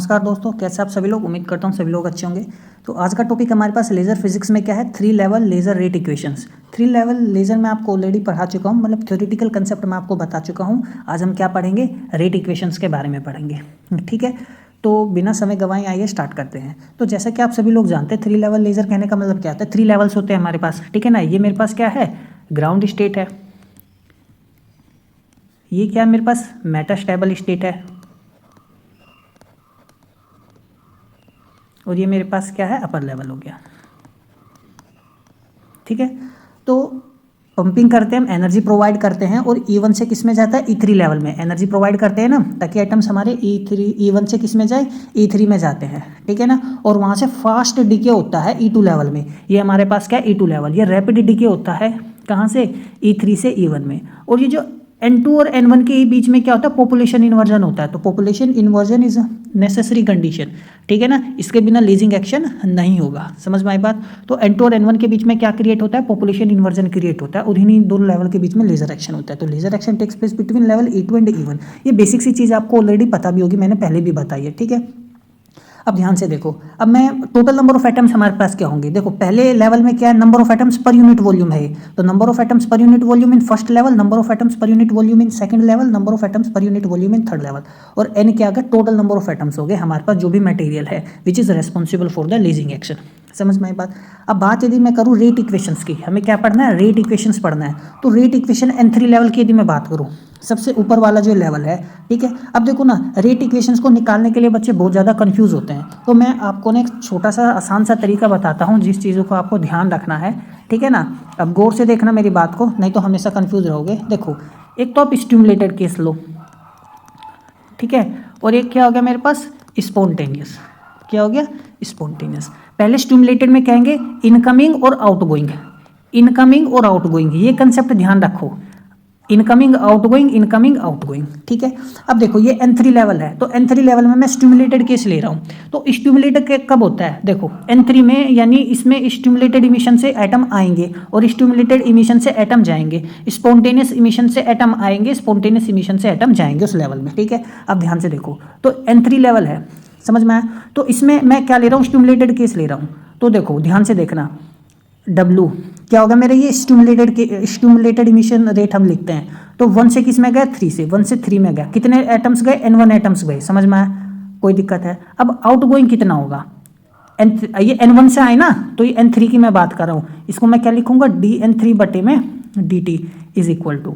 नमस्कार दोस्तों, कैसे आप सभी लोग। उम्मीद करता हूँ सभी लोग अच्छे होंगे। तो आज का टॉपिक हमारे पास लेज़र फिजिक्स में क्या है, 3 level laser rate equations. 3 level laser मैं आपको ऑलरेडी पढ़ा चुका हूँ, मतलब थ्योरेटिकल कंसेप्ट मैं आपको बता चुका हूँ। आज हम क्या पढ़ेंगे, रेट इक्वेशंस के बारे में पढ़ेंगे। ठीक है, तो बिना समय गंवाए आइए स्टार्ट करते हैं। तो जैसा कि आप सभी लोग जानते हैं, 3 लेवल लेज़र कहने का मतलब क्या होता है। 3 लेवल्स होते हैं हमारे पास, ठीक है ना। ये मेरे पास क्या है, ग्राउंड स्टेट है। ये क्या है मेरे पास, मेटास्टेबल स्टेट है। और ये मेरे पास क्या है, अपर लेवल हो गया। ठीक है, तो पंपिंग करते हैं हम, एनर्जी प्रोवाइड करते हैं और E1 से किस में जाता है, E3 लेवल में एनर्जी प्रोवाइड करते हैं ना, ताकि आइटम्स हमारे E1 से किस में जाए, E3 में जाते हैं। ठीक है ना, और वहाँ से फास्ट डिके होता है E2 लेवल में। ये हमारे पास क्या है, E2 लेवल। ये रैपिड डिके होता है कहाँ से, E3 से E1 में। और ये जो N2 और N1 के बीच में क्या होता है, पॉपुलेशन इन्वर्जन होता है। तो population inversion is necessary condition, ठीक है ना। इसके बिना लीजिंग एक्शन नहीं होगा, समझ में आई बात। तो N2 और N1 के बीच में क्या क्रिएट होता है, पॉपुलेशन इन्वर्जन क्रिएट होता है, और इन्हीं दोनों लेवल के बीच में लेजर एक्शन होता है। तो laser action takes place between level E2 and E1। ये बेसिक सी चीज़ आपको ऑलरेडी पता भी होगी, मैंने पहले भी बताई है। ठीक है, अब ध्यान से देखो। अब मैं टोटल नंबर ऑफ एटम्स हमारे पास क्या होंगे, देखो पहले लेवल में क्या है, number of atoms per unit volume है। तो number of atoms per unit volume in first level, number of atoms per unit volume in second level, number of atoms per unit volume in third level. और n क्या आ गया, total number of atoms हो गए हमारे पास जो भी material है which is responsible for the lasing action. समझ में आई बात। अब बात यदि मैं करूँ रेट इक्वेशंस की, हमें क्या पढ़ना है, रेट इक्वेशंस पढ़ना है। तो रेट इक्वेशन N3 लेवल की यदि मैं बात करूँ, सबसे ऊपर वाला जो लेवल है, ठीक है। अब देखो ना, रेट इक्वेशंस को निकालने के लिए बच्चे बहुत ज़्यादा कंफ्यूज होते हैं। तो मैं आपको ना एक छोटा सा आसान सा तरीका बताता हूँ, जिस चीज़ों को आपको ध्यान रखना है, ठीक है ना। अब गौर से देखना मेरी बात को, नहीं तो हमेशा कंफ्यूज रहोगे। देखो, एक तो आप स्टिमुलेटेड केस लो, ठीक है, और एक क्या हो गया मेरे पास, स्पॉन्टेनियस। क्या हो गया, स्पॉन्टेनियस। पहले स्टिमुलेटेड में कहेंगे इनकमिंग और आउटगोइंग, इनकमिंग और आउटगोइंग, ये कंसेप्ट ध्यान रखो, इनकमिंग आउटगोइंग, इनकमिंग आउटगोइंग। ठीक है, अब देखो ये N3 लेवल है, तो N3 लेवल में मैं स्टिमुलेटेड केस ले रहा हूँ। तो स्टिमुलेटेड कब होता है, देखो N3 में, यानी इसमें स्टिमुलेटेड इमिशन से एटम आएंगे और स्टिमुलेटेड इमिशन से एटम जाएंगे, स्पॉन्टेनियस इमिशन से एटम आएंगे, स्पॉन्टेनियस इमिशन से एटम जाएंगे उस लेवल में। ठीक है, अब ध्यान से देखो, तो N3 लेवल है, समझ में आया। तो इसमें मैं क्या ले रहा हूँ, स्टिमुलेटेड केस ले रहा हूँ। तो देखो ध्यान से देखना, W क्या होगा मेरा, ये स्टिमुलेटेड इमिशन रेट हम लिखते हैं। तो 1 से किस में गया, 3 से, 1 से 3 में गया। कितने एटम्स गए, N1 एटम्स गए, समझ में आया, कोई दिक्कत है। अब आउटगोइंग कितना होगा, ये N1 से आए ना, तो ये N3 की मैं बात कर रहा हूँ। इसको मैं क्या लिखूंगा, dN3 बटे में dt इज इक्वल टू।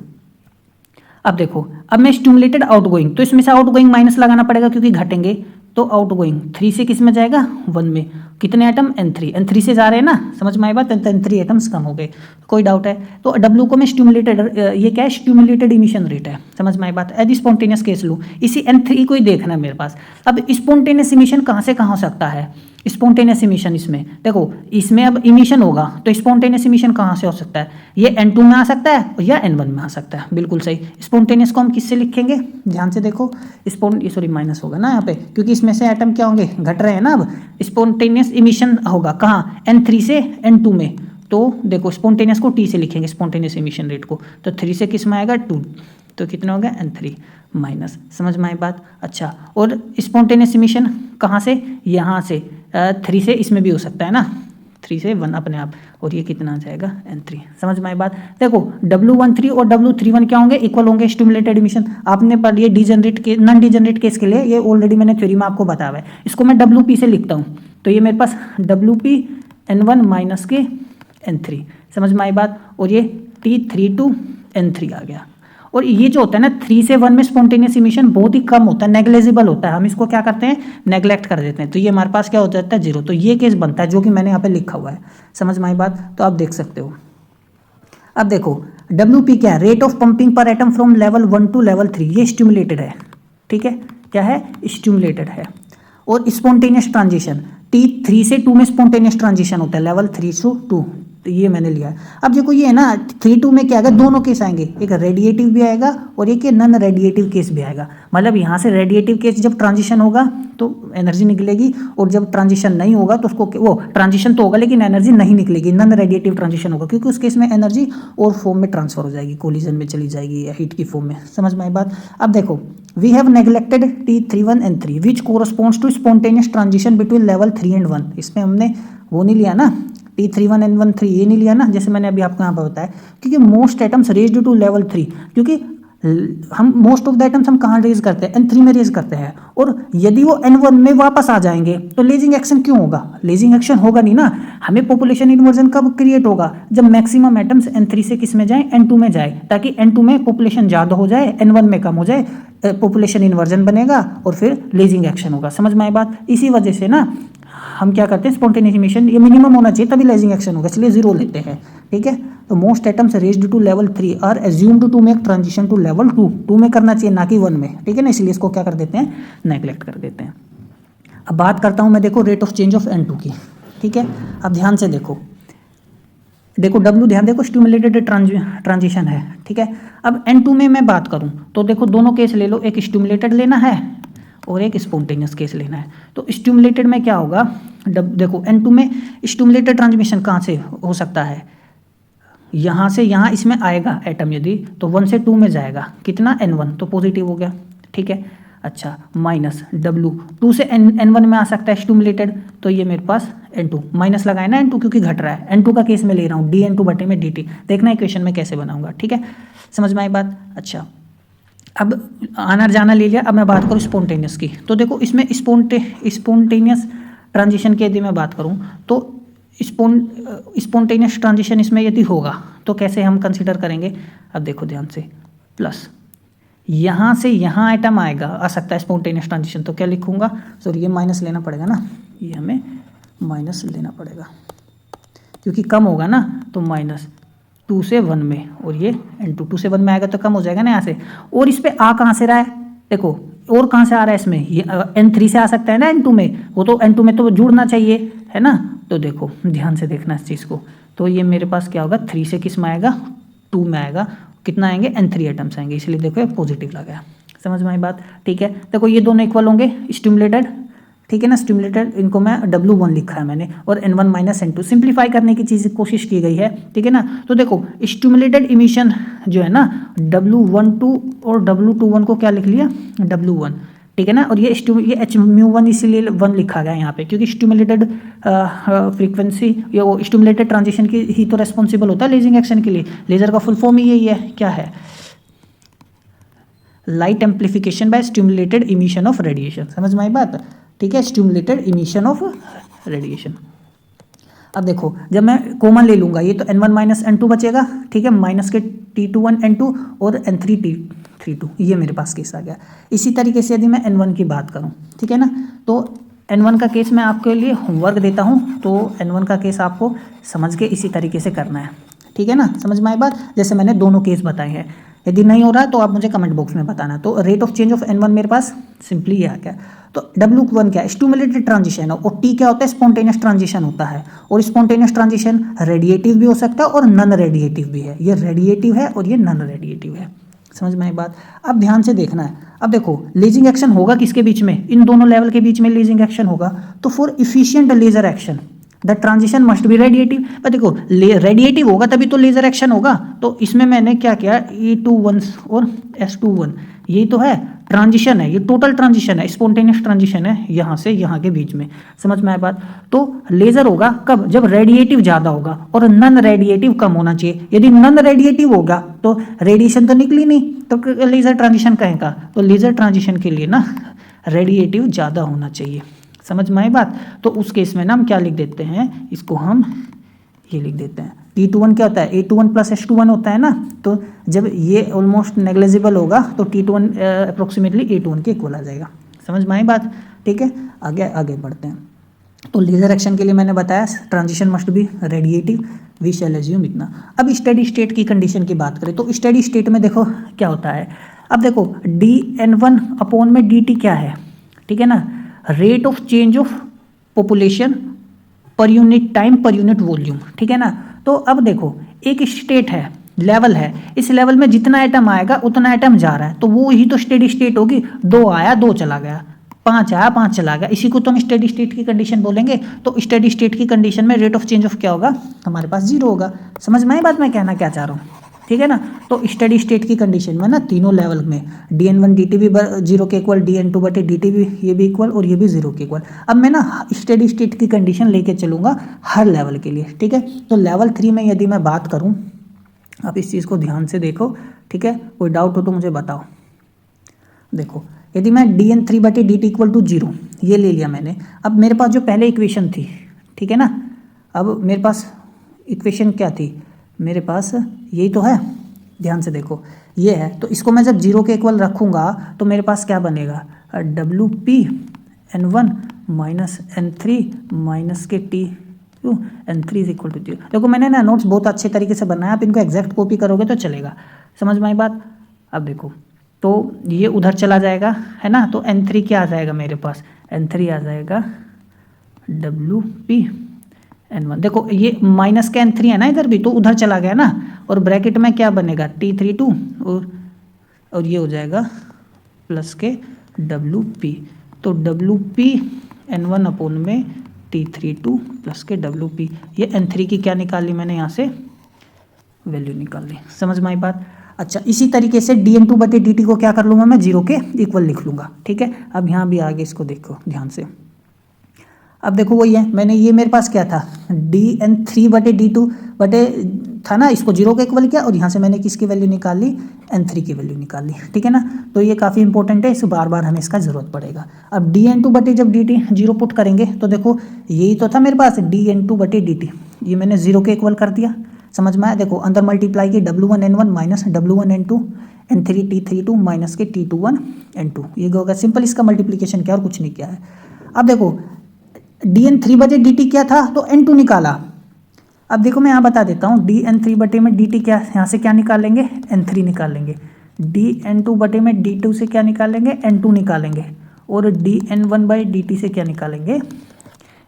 अब देखो, अब मैं स्टिमुलेटेड आउटगोइंग, तो इसमें से आउटगोइंग माइनस लगाना पड़ेगा क्योंकि घटेंगे। तो आउटगोइंग 3 से किस में जाएगा, 1 में। कितने एटम, N3 से जा रहे हैं ना, समझ में आई बात। N3 एटम्स कम हो गए, कोई डाउट है। तो W को मैं स्टिमुलेटेड, ये क्या है, स्टिमुलेटेड इमिशन रेट है, समझ में आई बात। यदि स्पॉन्टेनियस केस लूँ, इसी N3 को ही देखना है मेरे पास। अब स्पॉन्टेनियस इमिशन कहाँ से कहाँ हो सकता है, स्पॉन्टेनियस इमिशन इसमें देखो, इसमें अब इमिशन होगा तो स्पॉन्टेनियस इमिशन कहाँ से हो सकता है, ये N2 में आ सकता है या N1 में आ सकता है, बिल्कुल सही। स्पॉन्टेनियस को हम किससे लिखेंगे, ध्यान से देखो, सॉरी माइनस होगा ना यहाँ पे, क्योंकि इसमें से एटम क्या होंगे, घट रहे हैं ना। अब स्पॉन्टेनियस इमिशन होगा कहाँ, N3 से N2 में। तो देखो स्पॉन्टेनियस को T से लिखेंगे, स्पॉन्टेनियस इमिशन रेट को। तो 3 से किस में आएगा, 2, तो कितना हो गया, N3 माइनस, समझ में आई बात। अच्छा, और स्पॉन्टेनियस इमिशन कहाँ से, यहाँ से 3 से, इसमें भी हो सकता है ना, 3 से 1 अपने आप, और ये कितना आ जाएगा, N3, समझ में आई बात। देखो W13 और W31 क्या होंगे, इक्वल होंगे स्टिमुलेटेड इमिशन। आपने पढ़ लिया डिजेनरेट के, नॉन डिजेनरेट केस के लिए, ये ऑलरेडी मैंने थ्योरी में आपको बताया है। इसको मैं WP से लिखता हूँ, तो ये मेरे पास WP N1 माइनस के N3, समझ में आई बात। और ये T3 to N3 आ गया। और ये जो होता है ना, 3 से 1 में स्पॉन्टेनियस इमिशन बहुत ही कम होता है, नेग्लेजिबल होता है, हम इसको क्या करते हैं, नेग्लेक्ट कर देते हैं। तो ये हमारे पास क्या हो जाता है, 0। तो ये केस बनता है जो कि मैंने यहाँ पे लिखा हुआ है, समझ में आई बात। तो आप देख सकते हो। अब देखो WP क्या है, रेट ऑफ पंपिंग पर atom from level 1 to level 3, ये स्टिमुलेटेड है, ठीक है, क्या है, स्टिमुलेटेड है। और स्पॉन्टेनियस ट्रांजिशन, T3 से 2 में स्पॉन्टेनियस ट्रांजिशन होता है, लेवल 3 to 2, तो ये मैंने लिया। अब देखो ये है ना 3-2 में क्या आएगा, दोनों केस आएंगे, एक रेडिएटिव भी आएगा और एक नॉन रेडिएटिव केस भी आएगा। मतलब यहाँ से रेडिएटिव केस जब ट्रांजिशन होगा तो एनर्जी निकलेगी, और जब ट्रांजिशन नहीं होगा तो उसको वो ट्रांजिशन तो होगा लेकिन एनर्जी नहीं निकलेगी, नॉन रेडिएटिव ट्रांजिशन होगा, क्योंकि उस केस में एनर्जी और फॉर्म में ट्रांसफर हो जाएगी, कोलिजन में चली जाएगी या हीट की फॉर्म में। समझ में आई बात। अब देखो we have neglected T31 and 3 which corresponds to spontaneous transition between level 3 and 1। इसमें हमने वो नहीं लिया ना, T31 and 1 3 ये नहीं लिया ना, जैसे मैंने अभी आपको यहाँ पर बताया, क्योंकि most atoms raised to level 3, क्योंकि हम मोस्ट ऑफ द आइटम्स हम कहाँ रेज करते हैं, N3 में रेज करते हैं, और यदि वो N1 में वापस आ जाएंगे तो लेजिंग एक्शन क्यों होगा, लेजिंग एक्शन होगा नहीं ना। हमें पॉपुलेशन इन्वर्जन कब क्रिएट होगा, जब मैक्सिमम एटम्स N3 से किस में जाए, N2 में जाए, ताकि N2 में पॉपुलेशन ज़्यादा हो जाए, N1 में कम हो जाए, पॉपुलेशन इन्वर्जन बनेगा और फिर लेजिंग एक्शन होगा। समझ में आई बात। इसी वजह से ना हम क्या करते हैं, स्पॉन्टेनियस इमिशन ये मिनिमम होना चाहिए तभी लेजिंग एक्शन होगा, इसलिए 0 लेते हैं। ठीक है, तो most atoms raised to level 3 are assumed to make transition to level 2 में करना चाहिए ना कि 1 में। ठीक है ना, इसलिए इसको क्या कर देते हैं, नेग्लेक्ट कर देते हैं। अब बात करता हूँ मैं, देखो rate of change of N2 की। ठीक है, अब ध्यान से देखो W ध्यान देखो, स्टिमुलेटेड ट्रांजिशन है। ठीक है, अब N2 में मैं बात करूँ तो देखो दोनों केस ले लो, एक स्टिमुलेटेड लेना है और एक स्पॉन्टेनियस केस लेना है। तो स्टिमुलेटेड में क्या होगा, देखो N2 में स्टिमुलेटेड ट्रांसमिशन कहाँ से हो सकता है, यहाँ से यहाँ इसमें आएगा एटम, यदि तो 1 से 2 में जाएगा, कितना N1 तो पॉजिटिव हो गया। ठीक है, अच्छा माइनस W 2 से N1 में आ सकता है स्टिमुलेटेड, तो ये मेरे पास N2 माइनस लगाए ना, N2 क्योंकि घट रहा है, N2 का केस में ले रहा हूँ, dN2 बटे में dt। देखना इक्वेशन में कैसे बनाऊंगा। ठीक है, समझ में आई बात। अच्छा अब आना जाना ले लिया, अब मैं बात करूँ स्पॉन्टेनियस की। तो देखो इसमें स्पॉन्टेनियस ट्रांजिशन की यदि मैं बात करूँ तो स्पॉन्टेनियस ट्रांजिशन इसमें यदि होगा तो कैसे हम कंसिडर करेंगे। अब देखो ध्यान से, प्लस यहाँ से यहाँ आइटम आएगा, आ सकता है स्पॉन्टेनियस ट्रांजिशन, तो क्या लिखूंगा, सॉरी ये माइनस लेना पड़ेगा ना, ये हमें माइनस लेना पड़ेगा क्योंकि कम होगा ना, तो माइनस 2 से 1 में, और ये N2 2 से 1 में आएगा तो कम हो जाएगा ना यहाँ से। और इस पे आ कहाँ से रहा है, देखो और कहाँ से आ रहा है इसमें, ये N3 से आ सकता है ना N2 में, वो तो N2 में तो जुड़ना चाहिए है ना। तो देखो ध्यान से देखना इस चीज़ को, तो ये मेरे पास क्या होगा, 3 से किस में आएगा, 2 में आएगा, कितना आएंगे N3 एटम्स आएंगे, इसलिए देखो ये पॉजिटिव लगाया। समझ में आई बात। ठीक है, देखो ये दोनों इक्वल होंगे स्टिमुलेटेड, ठीक है ना, स्टिमुलेटेड इनको मैं W1 लिखा है मैंने, और N1 माइनस N2 सिंप्लीफाई करने की चीज़ कोशिश की गई है। ठीक है ना, तो देखो स्टिमुलेटेड इमिशन जो है ना, W12 और W21 को क्या लिख लिया, W1। ठीक है ना, और ये H-μ1 इसीलिए 1 लिखा गया यहाँ पे, क्योंकि स्टिमुलेटेड फ्रीक्वेंसी या वो स्टिमुलेटेड ट्रांजिशन की ही तो रेस्पॉन्सिबल होता है लेजिंग एक्शन के लिए। लेजर का फुल फॉर्म ही यही है, क्या है, light amplification by stimulated emission of radiation. समझ में आई बात। ठीक है, स्टिमुलेटेड इमिशन ऑफ रेडिएशन। अब देखो जब मैं कॉमन ले लूँगा ये, तो N1 माइनस N2 बचेगा। ठीक है, माइनस के T21 N2 और N3 T32, ये मेरे पास केस आ गया। इसी तरीके से यदि मैं N1 की बात करूँ, ठीक है ना, तो N1 का केस मैं आपके लिए होमवर्क देता हूँ, तो N1 का केस आपको समझ के इसी तरीके से करना है। ठीक है ना, समझ में आई बात, जैसे मैंने दोनों केस बताए हैं। यदि नहीं हो रहा है तो आप मुझे कमेंट बॉक्स में बताना। तो rate of change of N1 मेरे पास सिंपली ये आ गया। तो W1 क्या है, स्टिमुलेटेड ट्रांजिशन है, और T क्या होता है, स्पॉन्टेनियस ट्रांजिशन होता है। और स्पॉन्टेनियस ट्रांजिशन रेडिएटिव भी हो सकता है और नॉन रेडिएटिव भी है। ये रेडिएटिव है और ये नॉन रेडिएटिव है। समझ में आई बात। अब ध्यान से देखना है, अब देखो लेजिंग एक्शन होगा किसके बीच में, इन दोनों लेवल के बीच में लेजिंग एक्शन होगा। तो for efficient laser action the transition must be radiative. पर देखो रेडिएटिव होगा तभी तो लेजर एक्शन होगा। तो इसमें मैंने क्या किया, E21 और S21, यही तो है ट्रांजिशन है, ये टोटल ट्रांजिशन है, स्पॉन्टेनियस ट्रांजिशन है यहाँ से यहाँ के बीच में। समझ में आया बात। तो लेजर होगा कब, जब रेडिएटिव ज़्यादा होगा और नॉन रेडिएटिव कम होना चाहिए। यदि नॉन रेडिएटिव होगा तो रेडिएशन तो निकली नहीं, तो लेजर ट्रांजिशन कहेगा। तो लेजर ट्रांजिशन के लिए ना रेडिएटिव ज़्यादा होना चाहिए। समझ में आई बात। तो उस केस में ना हम क्या लिख देते हैं, इसको हम ये लिख देते हैं, T21 क्या होता है, A21 प्लस S21 होता है ना। तो जब ये ऑलमोस्ट नेग्लिजिबल होगा तो T21 अप्रोक्सीमेटली A21 के इक्वल आ जाएगा। समझ में आई बात। ठीक है, आगे बढ़ते हैं। तो लेजर एक्शन के लिए मैंने बताया transition must be radiative, we shall assume इतना। अब स्टेडी स्टेट की कंडीशन की बात करें तो स्टेडी स्टेट में देखो क्या होता है। अब देखो dN1 अपॉन में dt क्या है, ठीक है ना, rate of change of population पर unit time per unit volume, ठीक है ना। तो अब देखो एक स्टेट है, लेवल है, इस लेवल में जितना आइटम आएगा उतना आइटम जा रहा है, तो वो ही तो स्टेडी स्टेट होगी। 2 आया 2 चला गया, 5 आया 5 चला गया, इसी को तो हम स्टेडी स्टेट की कंडीशन बोलेंगे। तो स्टेडी स्टेट की कंडीशन में रेट ऑफ चेंज ऑफ क्या होगा, हमारे पास 0 होगा। समझ में आई बात मैं कहना क्या चाह रहा हूँ, ठीक है ना। तो स्टेडी स्टेट की कंडीशन में ना तीनों लेवल में dn1 dt भी 0 के इक्वल, dn2 बटे dt भी ये भी इक्वल और ये भी 0 के इक्वल। अब मैं ना स्टेडी स्टेट की कंडीशन लेके चलूँगा हर लेवल के लिए, ठीक है। तो लेवल 3 में यदि मैं बात करूँ, आप इस चीज़ को ध्यान से देखो, ठीक है, कोई डाउट हो तो मुझे बताओ। देखो यदि मैं dn3 बटे dt इक्वल टू 0 ये ले लिया मैंने, अब मेरे पास जो पहले इक्वेशन थी, ठीक है ना, अब मेरे पास इक्वेशन क्या थी, मेरे पास यही तो है, ध्यान से देखो ये है। तो इसको मैं जब 0 के इक्वल रखूँगा तो मेरे पास क्या बनेगा, WP n1 minus n3 minus के T2 n3 is equal to 0। देखो मैंने ना नोट्स बहुत अच्छे तरीके से बनाया, आप इनको एग्जैक्ट कॉपी करोगे तो चलेगा। समझ में आई बात। अब देखो तो ये उधर चला जाएगा, है ना, तो n3 क्या आ जाएगा मेरे पास, n3 आ जाएगा WP n1। देखो ये माइनस का n3 है ना इधर भी, तो उधर चला गया ना, और ब्रैकेट में क्या बनेगा T32 और ये हो जाएगा प्लस के WP। तो WP n1 अपोन में T32 प्लस के WP, ये n3 की क्या निकाल ली मैंने यहाँ से, वैल्यू निकाल ली। समझ में आई बात। अच्छा इसी तरीके से dn2 बटे dt को क्या कर लूँगा मैं, 0 के इक्वल लिख लूँगा, ठीक है। अब यहाँ भी आगे इसको देखो ध्यान से, अब देखो वही है, मैंने ये मेरे पास क्या था dn3 बटे d2 बटे था ना, इसको 0 के इक्वल किया और यहाँ से मैंने किसकी वैल्यू निकाल ली, n3 की वैल्यू निकाल ली, ठीक है ना। तो ये काफ़ी इंपॉर्टेंट है, इसे बार बार हमें इसका ज़रूरत पड़ेगा। अब dn2 बटे जब dt 0 पुट करेंगे तो देखो यही तो था मेरे पास dn2 बटे dt, ये मैंने 0 के इक्वल कर दिया। समझ में आया। देखो अंदर मल्टीप्लाई की W1 n1 minus W1 n2 n3 T32 minus के T21 n2, ये होगा सिंपल, इसका मल्टीप्लिकेशन किया और कुछ नहीं किया है। अब देखो dn3 बटे dt क्या था, तो n2 निकाला। अब देखो मैं यहाँ बता देता हूँ, dn3 बटे में dt क्या, यहाँ से क्या निकालेंगे, n3 निकालेंगे, dn2 बटे में d2 से क्या निकालेंगे, n2 निकालेंगे, और dn1 बाई dt से क्या निकालेंगे,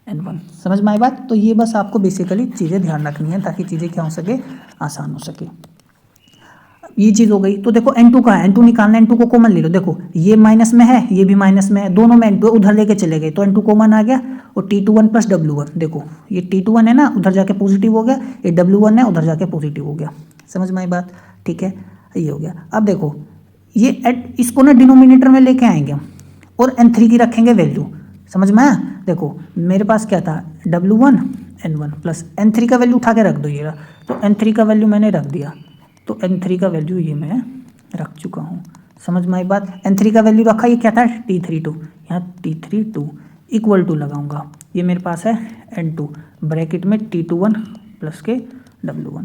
n1। समझ में आई बात। तो ये बस आपको बेसिकली चीज़ें ध्यान रखनी है ताकि चीज़ें क्या हो सके, आसान हो सके। ये चीज़ हो गई। तो देखो n2 का है, n2 निकालना है, n2 को कॉमन ले लो। देखो ये माइनस में है, ये भी माइनस में है, दोनों में n2 उधर लेके चले गए तो n2 कॉमन आ गया, और T21 प्लस W1, देखो ये T21 है ना, उधर जाके पॉजिटिव हो गया, ये W1 है उधर जाके पॉजिटिव हो गया। समझ में आई बात, ठीक है, ये हो गया। अब देखो ये इसको ना डिनोमिनेटर में लेके आएंगे हम और n3 की रखेंगे वैल्यू। समझ में आया। देखो मेरे पास क्या था, W1 n1 प्लस n3 का वैल्यू उठा के रख दो, ये तो n3 का वैल्यू मैंने रख दिया, तो n3 का वैल्यू ये मैं रख चुका हूँ। समझ में आई बात। n3 का वैल्यू रखा, ये क्या था T32, यहाँ T32 इक्वल टू लगाऊंगा, ये मेरे पास है n2 ब्रैकेट में T21 प्लस के W1,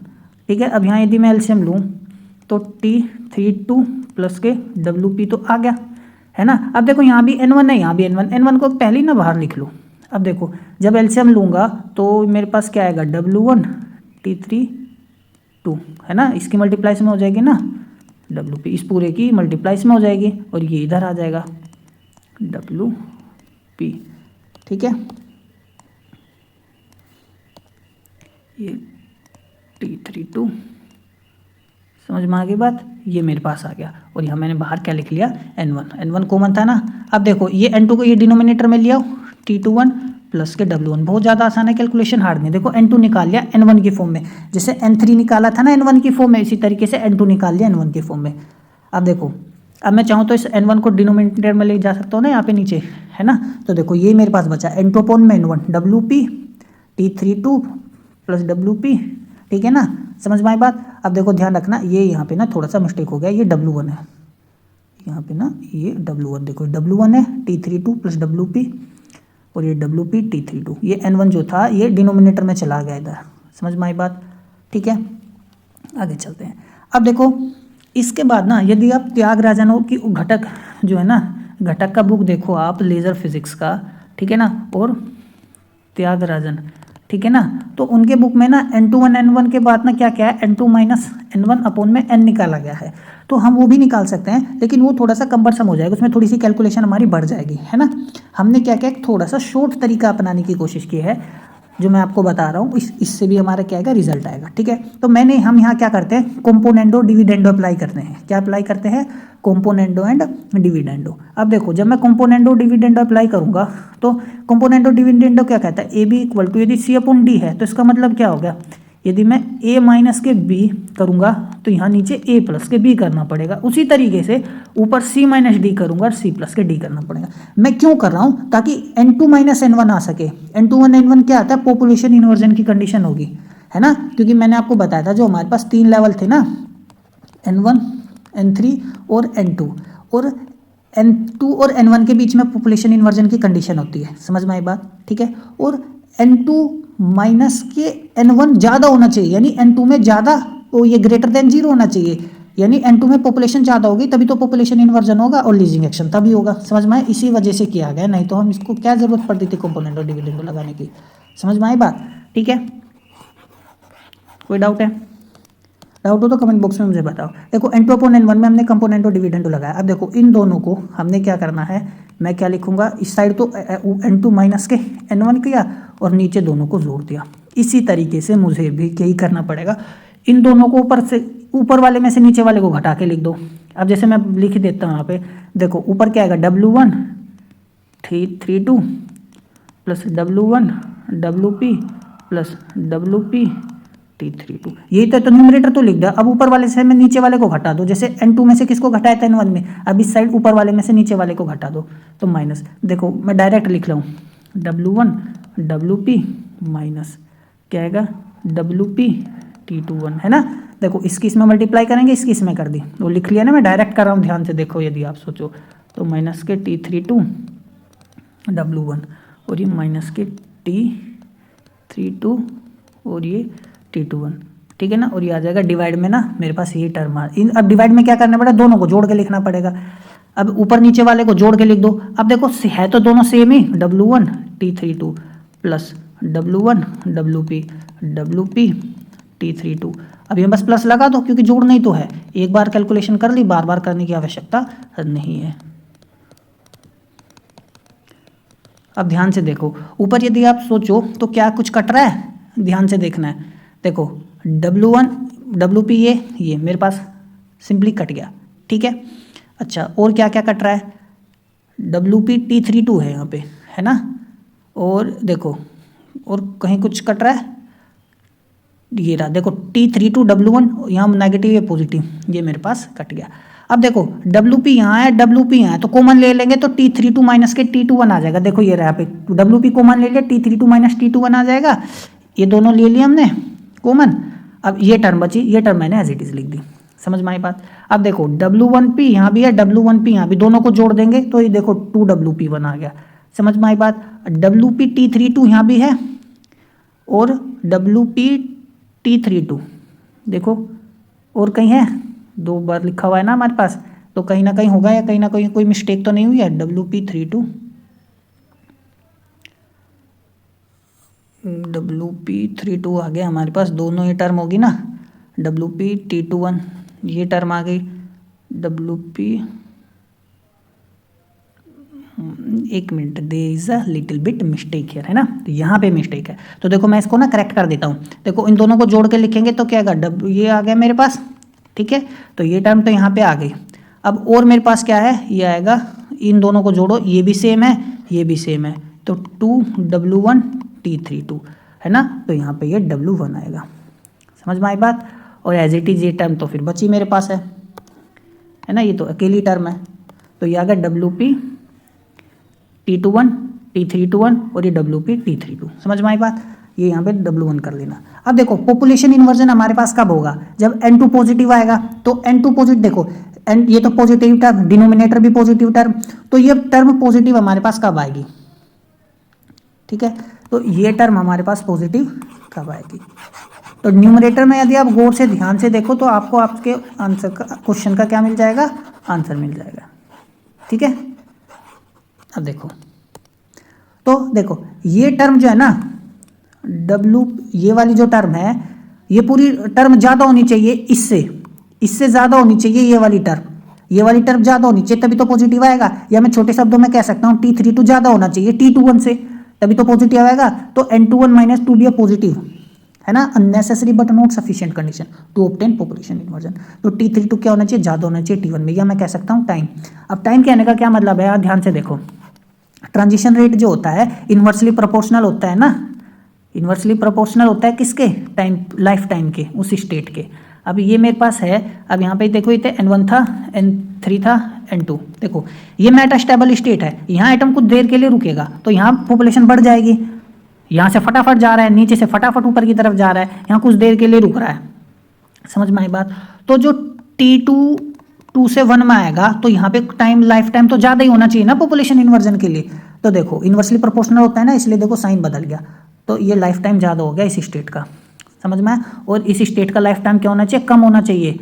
ठीक है। अब यहाँ यदि मैं एलसीएम लूँ तो T32 प्लस के WP तो आ गया, है ना। अब देखो यहाँ भी n1 है, यहाँ भी n1 को पहले ही ना बाहर लिख लो। अब देखो जब एलसीएम लूँगा तो मेरे पास क्या आएगा, W1 T32, है ना, इसकी मल्टीप्लाइस में हो जाएगी ना WP, इस पूरे की मल्टीप्लाइस में हो जाएगी, और ये इधर आ जाएगा WP, ठीक है। ये T32, समझ में आ गई बात। ये मेरे पास आ गया, और यहाँ मैंने बाहर क्या लिख लिया, n1 कॉमन था ना। अब देखो ये n2 को ये डिनोमिनेटर में लिया, T21 प्लस के W1, बहुत ज़्यादा आसान है, कैलकुलेशन हार्ड नहीं। देखो n2 निकाल लिया n1 की फॉर्म में, जैसे n3 निकाला था ना n1 की फॉर्म में, इसी तरीके से n2 निकाल लिया n1 की फॉर्म में। अब देखो अब मैं चाहूँ तो इस n1 को डिनोमिनेटर में ले जा सकता हूँ ना, यहाँ पे नीचे, है ना। तो देखो ये मेरे पास बचा n2 अपॉन में n1 WP T32 plus WP, ठीक है ना। समझ में आई बात। अब देखो ध्यान रखना, ये यहाँ पे ना थोड़ा सा मिस्टेक हो गया, ये W1 है, यहाँ पे ना ये W1, देखो W1 है T32 प्लस WP, और ये WP T32, ये n1 जो था ये डिनोमिनेटर में चला गया इधर। समझ में आई बात, ठीक है। आगे चलते हैं। अब देखो इसके बाद ना यदि आप त्यागराजनों की घटक जो है ना, घटक का बुक देखो आप, लेज़र फिजिक्स का, ठीक है ना, और त्यागराजन, ठीक है ना, तो उनके बुक में ना n2 n1 के बाद ना क्या क्या है, n2 माइनस n1 अपॉन में n निकाला गया है। तो हम वो भी निकाल सकते हैं, लेकिन वो थोड़ा सा कम्बरसम हो जाएगा, उसमें थोड़ी सी कैलकुलेशन हमारी बढ़ जाएगी, है ना। हमने क्या क्या थोड़ा सा शॉर्ट तरीका अपनाने की कोशिश की है। जो मैं आपको बता रहा हूँ इससे भी हमारा क्या आएगा, रिजल्ट आएगा। ठीक है, तो हम यहाँ क्या करते हैं, कंपोनेंडो डिविडेंडो अप्लाई करते हैं। क्या अप्लाई करते हैं, कंपोनेंडो एंड डिविडेंडो। अब देखो जब मैं कंपोनेंडो डिविडेंडो अप्लाई करूंगा तो कंपोनेंडो डिविडेंडो क्या कहता है, ए बी इक्वल टू, यदि सी अपॉन डी है तो इसका मतलब क्या हो गया, यदि मैं a माइनस के b करूंगा तो यहाँ नीचे a प्लस के b करना पड़ेगा। उसी तरीके से ऊपर c माइनस डी करूंगा और c प्लस के d करना पड़ेगा। मैं क्यों कर रहा हूँ, ताकि n2 माइनस n1 आ सके। n2 n1 क्या आता है, पॉपुलेशन इन्वर्जन की कंडीशन होगी, है ना, क्योंकि मैंने आपको बताया था जो हमारे पास 3 लेवल थे ना, n1 n3 और n2, और n2 और n1 के बीच में पॉपुलेशन इन्वर्जन की कंडीशन होती है। समझ में आई बात, ठीक है। और n2 माइनस के n1 ज़्यादा होना चाहिए, यानी n2 में ज़्यादा, वो ये ग्रेटर देन 0 होना चाहिए, यानी n2 में पॉपुलेशन ज़्यादा होगी तभी तो पॉपुलेशन इन्वर्जन होगा और लीजिंग एक्शन तभी होगा। समझ में आए, इसी वजह से किया गया, नहीं तो हम इसको क्या ज़रूरत पड़ती थी कंपोनेंट और डिविडेंडो लगाने की। समझ में आई बात, ठीक है। कोई डाउट है, डाउट हो तो कमेंट बॉक्स में मुझे बताओ। देखो n2 अपॉन n1 में हमने कंपोनेंट और डिविडेंडो लगाया। अब देखो इन दोनों को हमने क्या करना है, मैं क्या लिखूंगा, इस साइड तो n2 माइनस के n1 किया और नीचे दोनों को जोड़ दिया। इसी तरीके से मुझे भी यही करना पड़ेगा, इन दोनों को ऊपर वाले में से नीचे वाले को घटा के लिख दो। अब जैसे मैं लिख देता हूँ यहाँ पे, देखो ऊपर क्या आएगा, W1 32 plus W1 WP plus WP T32, यही तो न्यूमरेटर तो लिख दिया। अब ऊपर वाले से मैं नीचे वाले को घटा दो, जैसे n2 में से किसको घटाया था, n1 में, अब इस साइड ऊपर वाले में से नीचे वाले को घटा दो तो माइनस। देखो मैं डायरेक्ट लिख रहा हूँ, W1 WP माइनस क्या आएगा, WP T21, है ना। देखो इसकी इसमें मल्टीप्लाई करेंगे, इसकी इसमें कर दी, वो लिख लिया ना, मैं डायरेक्ट कर रहा हूँ, ध्यान से देखो यदि आप सोचो तो माइनस के T32 W1 और ये माइनस के T32 और ये T21, ठीक है ना। और ये आ जाएगा डिवाइड में ना, मेरे पास ये टर्म आ, अब डिवाइड में क्या करना पड़ेगा, दोनों को जोड़ के लिखना पड़ेगा। अब ऊपर नीचे वाले को जोड़ के लिख दो। अब देखो है तो दोनों सेम ही, W1 T32 plus W1 WP T32। अब ये बस प्लस लगा दो क्योंकि जोड़ना ही तो है, एक बार कैलकुलेशन कर ली, बार बार करने की आवश्यकता नहीं है। अब ध्यान से देखो ऊपर यदि आप सोचो तो क्या कुछ कट रहा है, ध्यान से देखना है। देखो W1 WP ये मेरे पास सिंपली कट गया, ठीक है। अच्छा और क्या क्या कट रहा है, WP T32 है यहाँ पे, है ना। और देखो और कहीं कुछ कट रहा है, ये रहा देखो T32 W1, यहाँ नेगेटिव है पॉजिटिव, ये मेरे पास कट गया। अब देखो WP यहाँ है, WP यहाँ है, तो कॉमन ले लेंगे तो T32 माइनस के T21 आ जाएगा। देखो ये रहा पे WP कॉमन ले लिया, T32 माइनस T21 आ जाएगा, ये दोनों ले लिया हमने कॉमन। अब ये टर्म बची, ये टर्म मैंने एज इट इज लिख दी। समझ में आई बात। अब देखो W1P यहाँ भी है, W1P यहाँ भी, दोनों को जोड़ देंगे तो ये देखो 2WP1 आ गया। समझ में आई बात। WP T32 यहाँ भी है और WP T32 देखो, और कहीं है, 2 बार लिखा हुआ है ना हमारे पास, तो कहीं ना कहीं होगा या कहीं ना कहीं कोई मिस्टेक तो नहीं हुई है। WP32 आ गया हमारे पास, दोनों ये टर्म होगी ना, WP T21 ये टर्म आ गई, WP, एक minute, there is a little bit mistake here, है ना, तो यहाँ पे मिस्टेक है। तो देखो मैं इसको ना करेक्ट कर देता हूँ। देखो इन दोनों को जोड़ के लिखेंगे तो क्या आएगा, ये आ गया मेरे पास, ठीक है। तो ये टर्म तो यहाँ पे आ गई। अब और मेरे पास क्या है, ये आएगा, इन दोनों को जोड़ो, ये भी सेम है, ये भी सेम है, तो 2W1 T32, है ना। तो यहाँ पे ये W1 आएगा। समझ में आई बात। और एज इट इज ये टर्म तो फिर बची मेरे पास है ना, ये तो अकेली टर्म है, तो ये आ गया WP T21 T31 और ये WP T32। समझ में आई बात। ये यहाँ पे W1 कर लेना। अब देखो पॉपुलेशन इन्वर्जन हमारे पास कब होगा, जब N2 पॉजिटिव आएगा। तो N2 पॉजिटिव, देखो ये तो पॉजिटिव टर्म, डिनोमिनेटर भी पॉजिटिव टर्म, तो ये टर्म पॉजिटिव हमारे पास कब आएगी, ठीक है। तो ये टर्म हमारे पास पॉजिटिव कब आएगी, तो न्यूमरेटर में यदि आप गौर से ध्यान से देखो तो आपको आपके आंसर का, क्वेश्चन का क्या मिल जाएगा, आंसर मिल जाएगा, ठीक है। अब देखो, तो देखो ये टर्म जो है ना ये वाली जो टर्म है, ये पूरी टर्म ज़्यादा होनी चाहिए, इससे ज़्यादा होनी चाहिए ये वाली टर्म ज़्यादा होनी चाहिए, तभी तो पॉजिटिव आएगा। या मैं छोटे शब्दों में कह सकता हूँ T32 ज़्यादा होना चाहिए T21 से, तभी तो पॉजिटिव आएगा। तो N21 minus to be positive है ना, unnecessary but not sufficient condition to obtain population inversion. तो T32 क्या होना चाहिए, ज़्यादा होना चाहिए T1 में, या मैं कह सकता हूँ टाइम। अब टाइम कहने का क्या मतलब है, ध्यान से देखो, ट्रांजिशन रेट जो होता है इन्वर्सली प्रोपोर्शनल होता है ना, इन्वर्सली प्रोपोर्शनल होता है किसके, टाइम, लाइफ टाइम के, उस स्टेट के। अब ये मेरे पास है, अब यहाँ पे देखो ये N1 था, N3 था, N2, देखो ये मेटास्टेबल स्टेट है, यहाँ एटम कुछ देर के लिए रुकेगा तो यहाँ पॉपुलेशन बढ़ जाएगी, यहाँ से फटाफट जा रहा है, नीचे से फटाफट ऊपर की तरफ जा रहा है, यहाँ कुछ देर के लिए रुक रहा है, समझ में आई बात। तो जो T2 2 से 1 में आएगा तो यहाँ पे टाइम, लाइफ टाइम तो ज़्यादा ही होना चाहिए ना पॉपुलेशन इन्वर्जन के लिए। तो देखो इन्वर्सली प्रोपोर्शनल होता है ना, इसलिए देखो साइन बदल गया, तो ये लाइफ टाइम ज़्यादा हो गया इस स्टेट का, समझ में। और इस स्टेट का लाइफ टाइम क्या होना चाहिए, कम होना चाहिए।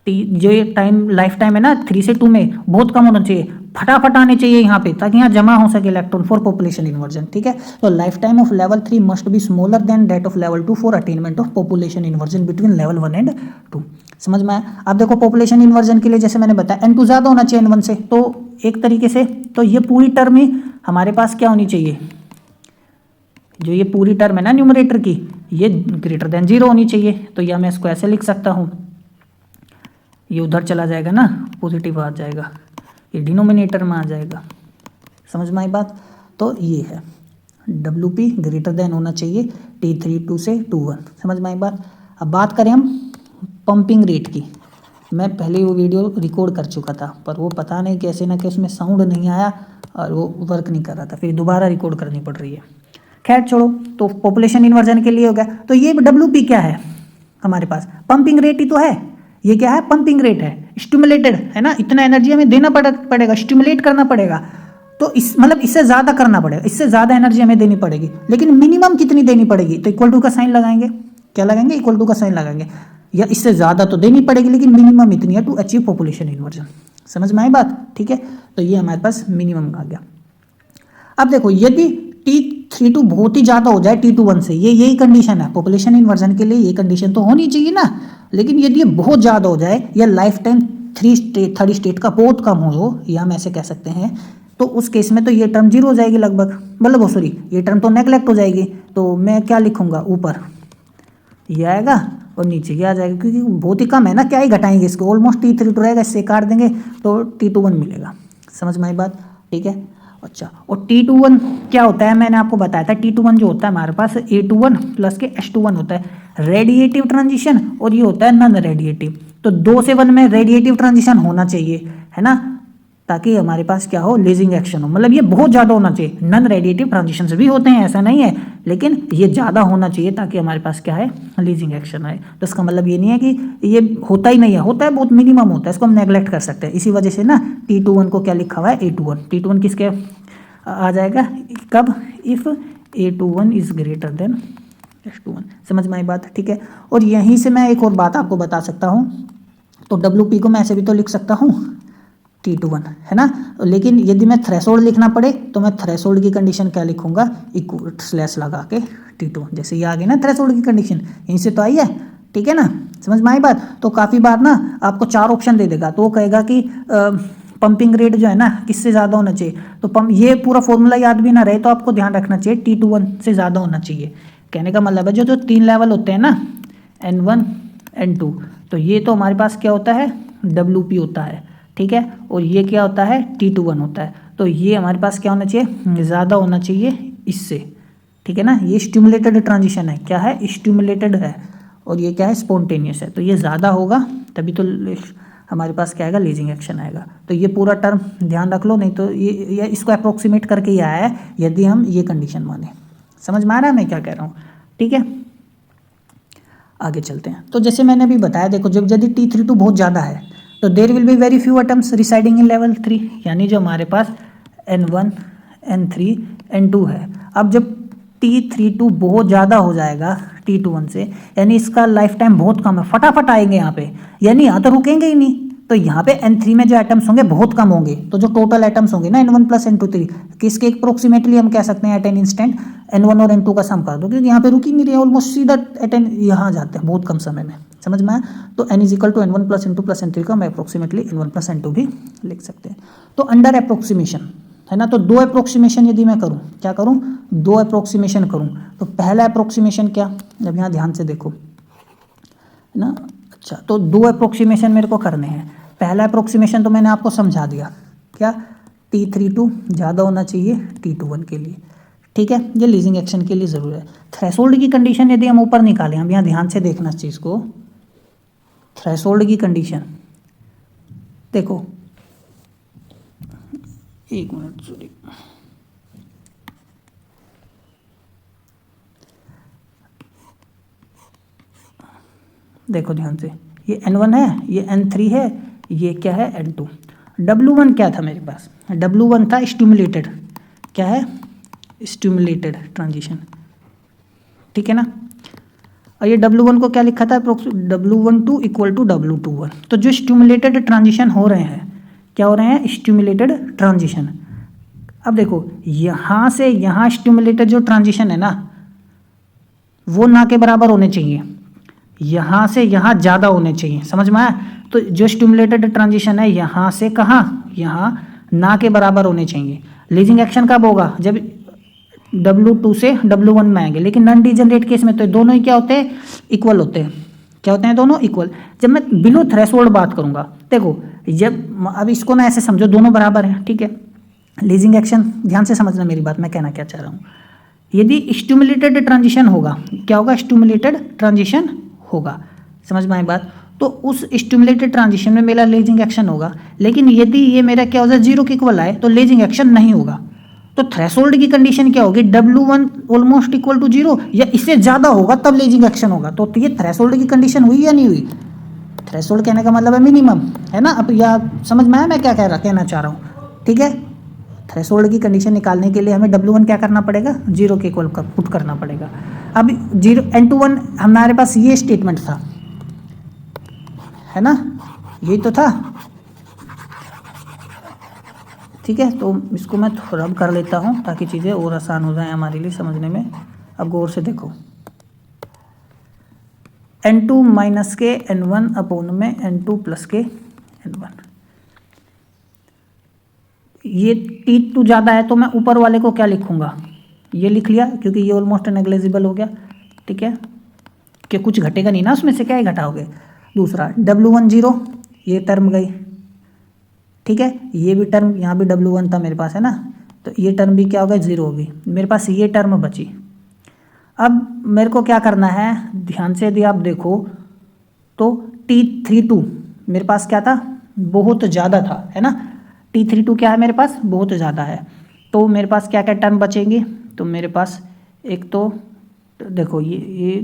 जो ये टाइम, लाइफ टाइम है ना 3 से 2 में बहुत कम होना चाहिए, फटाफट आने चाहिए यहाँ पे, ताकि यहाँ जमा हो सके इलेक्ट्रॉन फॉर पॉपुलेशन इन्वर्जन, ठीक है। तो life time of level 3 must be smaller than that of level 2 for attainment of population inversion between level 1 and 2, समझ में आया। अब देखो पॉपुलेशन इन्वर्जन के लिए जैसे मैंने बताया N2 ज़्यादा होना चाहिए N1 से, तो एक तरीके से तो ये पूरी टर्म ही हमारे पास क्या होनी चाहिए, जो ये पूरी टर्म है ना न्यूमरेटर की, ये ग्रेटर देन 0 होनी चाहिए। तो या मैं इसको ऐसे लिख सकता हूँ, ये उधर चला जाएगा ना, पॉजिटिव आ जाएगा, ये डिनोमिनेटर में आ जाएगा, समझ में आई बात। तो ये है WP ग्रेटर देन होना चाहिए T32 से 21, समझ में आई बात। अब बात करें हम पंपिंग रेट की, मैं पहले वो वीडियो रिकॉर्ड कर चुका था, पर वो पता नहीं कैसे ना कि उसमें साउंड नहीं आया और वो वर्क नहीं कर रहा था, फिर दोबारा रिकॉर्ड करनी पड़ रही है। खैर छोड़ो, तो पॉपुलेशन इन्वर्जन के लिए हो गया। तो ये WP क्या है हमारे पास, पंपिंग रेट ही तो है, ये क्या है, पंपिंग रेट है, स्टिमुलेटेड है ना, इतना एनर्जी हमें देना पड़ेगा, स्टिमुलेट करना पड़ेगा, तो इस मतलब इससे ज़्यादा करना पड़ेगा, इससे ज़्यादा एनर्जी हमें देनी पड़ेगी, लेकिन मिनिमम कितनी देनी पड़ेगी, तो इक्वल टू का साइन लगाएंगे, क्या लगाएंगे, इक्वल टू का साइन लगाएंगे, या इससे ज़्यादा तो देनी पड़ेगी लेकिन मिनिमम इतनी है टू अचीव पॉपुलेशन इन्वर्जन, समझ में आई बात, ठीक है। तो ये हमारे पास मिनिमम आ गया। अब देखो यदि T32 बहुत ही ज़्यादा हो जाए T21 से, ये यही कंडीशन है पॉपुलेशन इन्वर्जन के लिए, ये कंडीशन तो होनी चाहिए ना, लेकिन यदि ये बहुत ज़्यादा हो जाए या लाइफ टाइम थर्ड स्टेट का बहुत कम हो, या हम ऐसे कह सकते हैं, तो उस केस में तो ये टर्म 0 हो जाएगी लगभग, मतलब सॉरी ये टर्म तो नेगलेक्ट हो जाएगी। तो मैं क्या लिखूंगा, ऊपर ये आएगा और नीचे ये आ जाएगा, क्योंकि बहुत ही कम है ना, क्या ही घटाएंगे इसको, ऑलमोस्ट T32 रहेगा, इससे काट देंगे तो T21 मिलेगा, समझ में आई बात, ठीक है। अच्छा, और T21 क्या होता है, मैंने आपको बताया था, T21 जो होता है हमारे पास A21 प्लस के H21 होता है, रेडिएटिव ट्रांजिशन, और ये होता है नॉन रेडिएटिव। तो 2 से 1 में रेडिएटिव ट्रांजिशन होना चाहिए, है ना, ताकि हमारे पास क्या हो, लीजिंग एक्शन हो, मतलब ये बहुत ज़्यादा होना चाहिए। नॉन रेडिएटिव ट्रांजिशन भी होते हैं, ऐसा नहीं है, लेकिन ये ज़्यादा होना चाहिए ताकि हमारे पास क्या है, लीजिंग एक्शन आए। तो इसका मतलब ये नहीं है कि ये होता ही नहीं है, होता है, बहुत मिनिमम होता है, इसको हम नेगलेक्ट कर सकते हैं। इसी वजह से ना T21 को क्या लिखा हुआ है, A21, T21 किसके आ जाएगा, कब, if A21 is greater than H21, समझ में आई बात, ठीक है। और यहीं से मैं एक और बात आपको बता सकता हूँ, तो WP को मैं ऐसे भी तो लिख सकता हूँ T21, है ना, लेकिन यदि मैं थ्रेशोल्ड लिखना पड़े तो मैं थ्रेशोल्ड की कंडीशन क्या लिखूंगा, इक्वल स्लैश लगा के T21, जैसे ये आ गई ना थ्रेशोल्ड की कंडीशन, यहीं से तो आई है, ठीक है ना, समझ में आई बात। तो काफ़ी बार ना आपको 4 ऑप्शन दे देगा, तो वो कहेगा कि पंपिंग रेट जो है ना किससे ज़्यादा होना चाहिए, तो पंप, ये पूरा फॉर्मूला याद भी ना रहे तो आपको ध्यान रखना चाहिए T21 से ज़्यादा होना चाहिए। कहने का मतलब है जो 3 लेवल होते हैं ना, N1 N2, तो ये तो हमारे पास क्या होता है, WP होता है, ठीक है, और ये क्या होता है, T21 होता है। तो ये हमारे पास क्या होना चाहिए, ज़्यादा होना चाहिए इससे, ठीक है ना। ये स्टिमुलेटेड ट्रांजिशन है, क्या है, स्टिमुलेटेड है, और ये क्या है, स्पॉन्टेनियस है, तो ये ज़्यादा होगा तभी तो हमारे पास क्या आएगा, लीजिंग एक्शन आएगा। तो ये पूरा टर्म ध्यान रख लो, नहीं तो ये इसको अप्रोक्सीमेट करके ही आया है, यदि हम ये कंडीशन माने। समझ में आ रहा है मैं क्या कह रहा हूँ, ठीक है। आगे चलते हैं। तो जैसे मैंने अभी बताया, देखो जब यदि T32 बहुत ज़्यादा है तो there will be very few atoms residing in level 3, यानी जो हमारे पास N1 N3 N2 है। अब जब T32 बहुत ज़्यादा हो जाएगा T21 से, यानी इसका लाइफ टाइम बहुत कम है, फटाफट आएंगे यहाँ पे, यानी यहाँ तो रुकेंगे ही नहीं। तो यहाँ पे N3 में जो एटम्स होंगे बहुत कम होंगे, तो जो टोटल एटम्स होंगे ना N1 प्लस N2 3, किसके अप्रोक्सीमेटली हम कह सकते हैं एट एन इंस्टेंट N1 और N2 का सम कर दो, क्योंकि यहाँ पे रुक ही नहीं रही है, ऑलमोस्ट सीधा एट एन यहाँ जाते हैं बहुत कम समय में, समझ में आया। तो N is equal to N1 plus N2 plus N3 का हम अप्रोक्सीमेटली N1 प्लस N2 भी लिख सकते हैं। तो अंडर अप्रोक्सीमेशन है ना। तो दो अप्रोक्सीमेशन यदि मैं करूँ, क्या करूँ, दो अप्रोक्सीमेशन करूँ, तो पहला अप्रोक्सीमेशन क्या, जब यहाँ ध्यान से देखो, है ना। अच्छा, तो दो अप्रोक्सीमेशन मेरे को करने हैं। पहला अप्रोक्सीमेशन तो मैंने आपको समझा दिया, क्या, T32 ज़्यादा होना चाहिए T21 के लिए, ठीक है। ये लीजिंग एक्शन के लिए ज़रूर है। थ्रेशोल्ड की कंडीशन यदि हम ऊपर निकालें, हम यहाँ ध्यान से देखना इस चीज़ को, थ्रेशोल्ड की कंडीशन देखो, एक मिनट, सॉरी, देखो ध्यान से, ये N1 है, ये N3 है, ये क्या है, N2। W1 क्या था मेरे पास, W1 था स्टिमुलेटेड, क्या है, स्टिमुलेटेड ट्रांजिशन, ठीक है ना। और ये W1 को क्या लिखा था, W12 इक्वल टू W21। तो जो स्टिमुलेटेड ट्रांजिशन हो रहे हैं, क्या हो रहे हैं, स्टिमुलेटेड ट्रांजिशन। अब देखो यहाँ से यहाँ स्टिमुलेटेड जो ट्रांजिशन है ना, वो ना के बराबर होने चाहिए, यहाँ से यहाँ ज़्यादा होने चाहिए, समझ में आया। तो जो स्टिमुलेटेड ट्रांजिशन है यहाँ से कहाँ, यहाँ ना के बराबर होने चाहिए। लीजिंग एक्शन कब होगा, जब W2 से W1 में आएंगे, लेकिन नॉन डिजेनरेट केस में तो दोनों ही क्या होते हैं, इक्वल होते हैं। क्या होते हैं, दोनों इक्वल। जब मैं बिलो थ्रेशोल्ड बात करूंगा, देखो जब, अब इसको ना ऐसे समझो दोनों बराबर हैं, ठीक है। लीजिंग एक्शन, ध्यान से समझना मेरी बात, मैं कहना क्या चाह रहा हूँ। यदि स्टिमुलेटेड ट्रांजिशन होगा, क्या होगा, स्टिमुलेटेड ट्रांजिशन होगा, समझ में आई बात। तो उस स्टिमुलेटेड ट्रांजिशन में मेरा लीजिंग एक्शन होगा, लेकिन यदि ये मेरा क्या हो जाए, जीरो के इक्वल आए, तो लीजिंग एक्शन नहीं होगा। तो थ्रेशोल्ड की कंडीशन क्या होगी, W1 almost equal to zero, या इससे ज़्यादा होगा तब लीजिंग एक्शन होगा। तो ये थ्रेशोल्ड की कंडीशन हुई या नहीं हुई। थ्रेशोल्ड कहने का मतलब है मिनिमम, है ना। अब या समझ में आया मैं क्या कहना चाह रहा हूँ, ठीक है। थ्रेशोल्ड की कंडीशन निकालने के लिए हमें W1 क्या करना पड़ेगा, जीरो के इक्वल पुट करना पड़ेगा। अब जीरो N21 हमारे पास ये स्टेटमेंट था, है ना, यही तो था, ठीक है। तो इसको मैं थोड़ा कर लेता हूँ ताकि चीज़ें और आसान हो जाएं हमारे लिए समझने में। अब गौर से देखो, N2 माइनस के N1 अपोन में N2 प्लस के N1, ये T2 ज़्यादा है तो मैं ऊपर वाले को क्या लिखूंगा, ये लिख लिया, क्योंकि ये ऑलमोस्ट नेग्लिजिबल हो गया, ठीक है, कि कुछ घटेगा नहीं ना उसमें से, क्या ही घटाओगे। दूसरा W1 जीरो, ये टर्म गई, ठीक है। ये भी टर्म, यहाँ भी W1 था मेरे पास, है ना, तो ये टर्म भी क्या होगा, जीरो होगी, मेरे पास ये टर्म बची। अब मेरे को क्या करना है, ध्यान से यदि आप देखो तो T32 मेरे पास क्या था, बहुत ज़्यादा था, है ना। T32 क्या है मेरे पास, बहुत ज़्यादा है। तो मेरे पास क्या क्या टर्म बचेंगे, तो मेरे पास एक तो देखो ये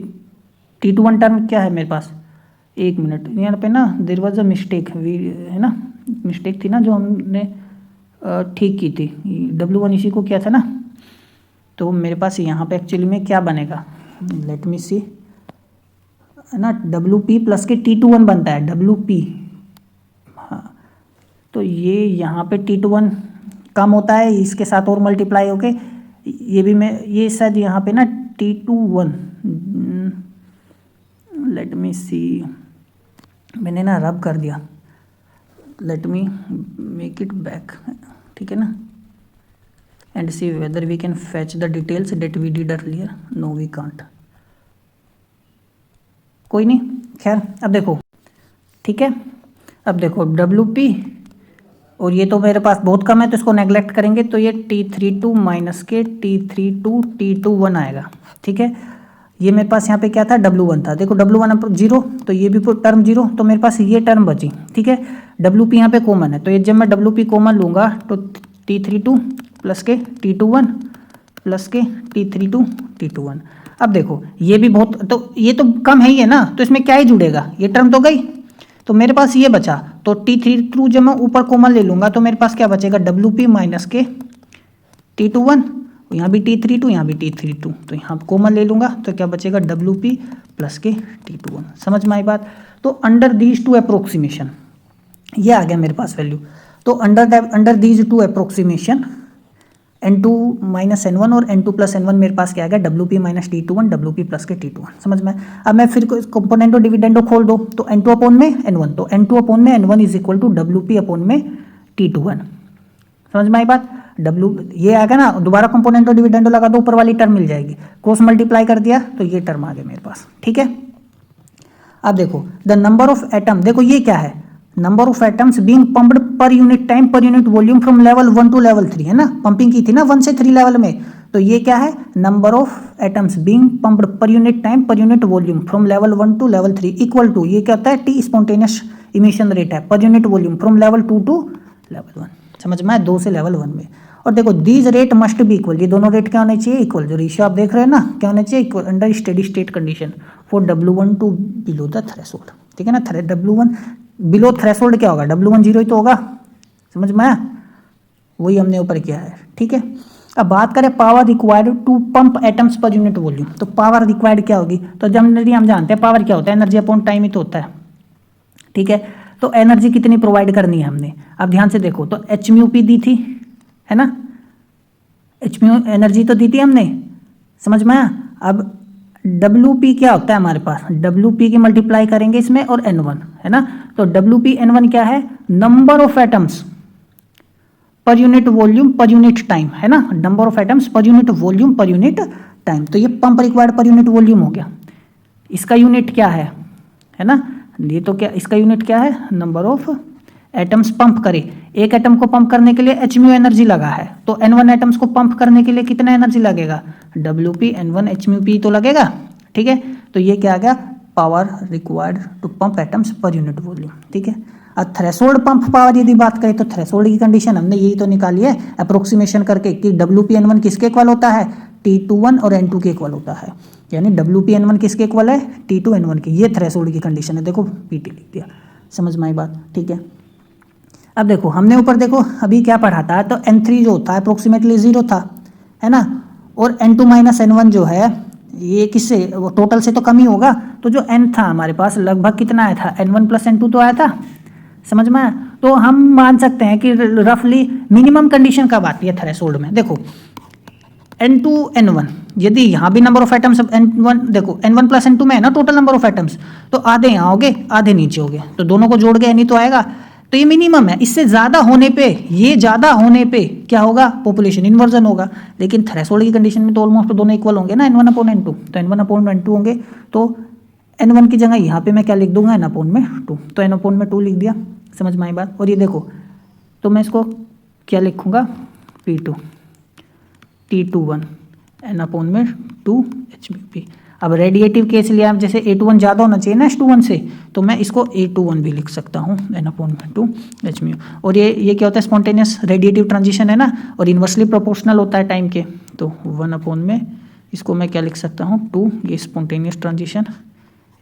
T21 टर्म क्या है मेरे पास, एक मिनट, यहाँ पे ना देयर वाज अ मिस्टेक, है ना, मिस्टेक थी ना जो हमने ठीक की थी, W1 इसी को किया था ना। तो मेरे पास यहाँ पे एक्चुअली में क्या बनेगा, लेट मी सी, है ना, WP प्लस के T21 बनता है, WP, हाँ। तो ये यहाँ पे T21 कम होता है इसके साथ और मल्टीप्लाई होके, ये भी मैं, ये शायद यहाँ पे ना T21, लेट मी सी, मैंने ना रब कर दिया, let me make it back, ठीक है ना, and see whether we can fetch the details that we did earlier, no we can't, कोई नहीं, खैर। अब देखो, ठीक है, अब देखो WP, और ये तो मेरे पास बहुत कम है तो इसको नेग्लेक्ट करेंगे, तो ये T32 माइनस के T32 T21 आएगा, ठीक है। ये मेरे पास यहाँ पे क्या था, W1 था, देखो W1 जीरो, तो ये भी टर्म जीरो, तो मेरे पास ये टर्म बची, ठीक है। WP यहाँ पे कॉमन है, तो ये जब मैं WP कॉमन लूँगा तो T32 प्लस के T21 प्लस के T32 T21। अब देखो ये भी बहुत, तो ये तो कम है ही है ना, तो इसमें क्या ही जुड़ेगा, ये टर्म तो गई, तो मेरे पास ये बचा। तो T32 जब मैं ऊपर कॉमन ले लूँगा तो मेरे पास क्या बचेगा, WP माइनस के T21, यहाँ भी T32, यहाँ भी T32, तो यहाँ कॉमन ले लूँगा तो क्या बचेगा, WP प्लस के T21, समझ में आई बात। तो अंडर दीज टू अप्रोक्सीमेशन, ये आ गया मेरे पास वैल्यू। तो under these two approximation N2 minus N1 और N2 प्लस N1 मेरे पास क्या आ गया, WP minus T21 WP plus के T21, समझ में। अब मैं फिर कंपोनेंटो डिविडेंडो खोल दो, तो N2 अपॉन में N1, तो N2 अपॉन में N1 is equal to WP upon में T21, समझ में आई बात। डब्ल्यू ये आएगा ना, दोबारा कंपोनेंटो डिविडेंडो लगा दो, ऊपर वाली टर्म मिल जाएगी, क्रॉस मल्टीप्लाई कर दिया तो ये टर्म आ गया मेरे पास, ठीक है। अब देखो द नंबर ऑफ एटम, देखो ये क्या है, number of atoms being pumped per unit time per unit volume from level 1 to level 3, है ना, पंपिंग की थी ना 1 से 3 लेवल में, तो ये क्या है, number of atoms being pumped per unit time per unit volume from level 1 to level 3 equal to, ये क्या होता है, टी स्पॉन्टेनियस इमिशन रेट है per unit volume from level 2 to level 1, समझ में, 2 से लेवल 1 में। और देखो these rate must be equal, ये दोनों रेट क्या होने चाहिए, इक्वल, जो रेशियो आप देख रहे हैं ना क्या होने चाहिए, equal under steady state condition for W1 to below the threshold, ठीक है ना। W1 बिलो थ्रेशोल्ड क्या होगा, W1 0 ही तो होगा, समझ में आया, वही हमने ऊपर किया है, ठीक है। अब बात करें power required to pump atoms per unit volume, तो पावर रिक्वायर्ड क्या होगी, तो जनरली हम जानते हैं पावर क्या होता है, एनर्जी अपॉन टाइम ही तो होता है, ठीक है। तो एनर्जी कितनी प्रोवाइड करनी है हमने, अब ध्यान से देखो, तो hμp दी थी, है ना, hμ एनर्जी तो दी थी हमने, समझ में आया। अब WP क्या होता है हमारे पास, WP की मल्टीप्लाई करेंगे इसमें और N1, है ना, तो WP N1 क्या है, number of atoms per unit volume पर यूनिट टाइम, है ना, number of atoms per unit volume पर यूनिट टाइम, तो ये पंप रिक्वायर्ड पर यूनिट वॉल्यूम हो गया। इसका यूनिट क्या है ना, ये तो क्या, इसका यूनिट क्या है, नंबर ऑफ एटम्स पंप करे, एक एटम को पंप करने के लिए hμ एनर्जी लगा है, तो N1 एटम्स को पंप करने के लिए कितना एनर्जी लगेगा, WP N1 hμp तो लगेगा, ठीक है। तो ये क्या आ गया, power required to pump atoms per unit volume, ठीक है। अब थ्रेशोल्ड पंप पावर यदि बात करें तो थ्रेशोल्ड की कंडीशन हमने यही तो निकाली है अप्रोक्सीमेशन करके कि WP N1 किसके इक्वल होता है, T21 और N2 के इक्वल होता है, यानी WP N1 किसके इक्वल है, T2 N1 के, ये थ्रेशोल्ड की कंडीशन है, देखो PT लिख दिया, समझ में आई बात, ठीक है। अब देखो हमने ऊपर देखो अभी क्या पढ़ा था, तो N3 जो होता है अप्रोक्सीमेटली 0 था, है ना, और N2 माइनस N1 जो है ये किससे, वो टोटल से तो कम ही होगा, तो जो N था हमारे पास लगभग कितना आया था, N1 प्लस N2 तो आया था, समझ में आया। तो हम मान सकते हैं कि रफली मिनिमम कंडीशन कब आती है थ्रेशोल्ड में, देखो N2 N1, यदि यहाँ भी नंबर ऑफ एटम्स N1 देखो N1 प्लस N2 में है ना टोटल नंबर ऑफ एटम्स, तो आधे यहाँ हो गए आधे नीचे हो गए, तो दोनों को जोड़ के N ही तो आएगा, तो ये मिनिमम है, इससे ज़्यादा होने पे, ये ज़्यादा होने पे क्या होगा, पॉपुलेशन इन्वर्जन होगा, लेकिन थ्रेशोल्ड की कंडीशन में तो ऑलमोस्ट दोनों इक्वल होंगे ना, N1 अपॉन N2, तो N1 अपॉन N2 होंगे, तो N1 की जगह यहाँ पे मैं क्या लिख दूंगा, N अपॉन में 2, तो N अपॉन में 2 लिख दिया, समझ में आई बात। और ये देखो तो मैं इसको क्या लिखूंगा, P2 T21 N अपॉन में 2 hμp। अब रेडिएटिव केस लिया, जैसे A21 ज़्यादा होना चाहिए ना S21 से, तो मैं इसको A21 भी लिख सकता हूँ N अपॉन में 2 hμ। और ये क्या होता है, स्पॉन्टेनियस रेडिएटिव ट्रांजिशन है ना, और इन्वर्सली प्रोपोर्शनल होता है टाइम के, तो 1 अपॉन में इसको मैं क्या लिख सकता हूँ 2, ये स्पॉन्टेनियस ट्रांजिशन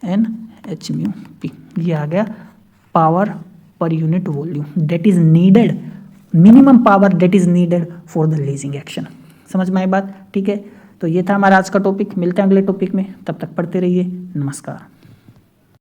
N hμp, ये आ गया power per unit volume that is needed, minimum power that is needed for the lasing action, समझ में आई बात, ठीक है। तो ये था हमारा आज का टॉपिक, मिलते हैं अगले टॉपिक में, तब तक पढ़ते रहिए, नमस्कार।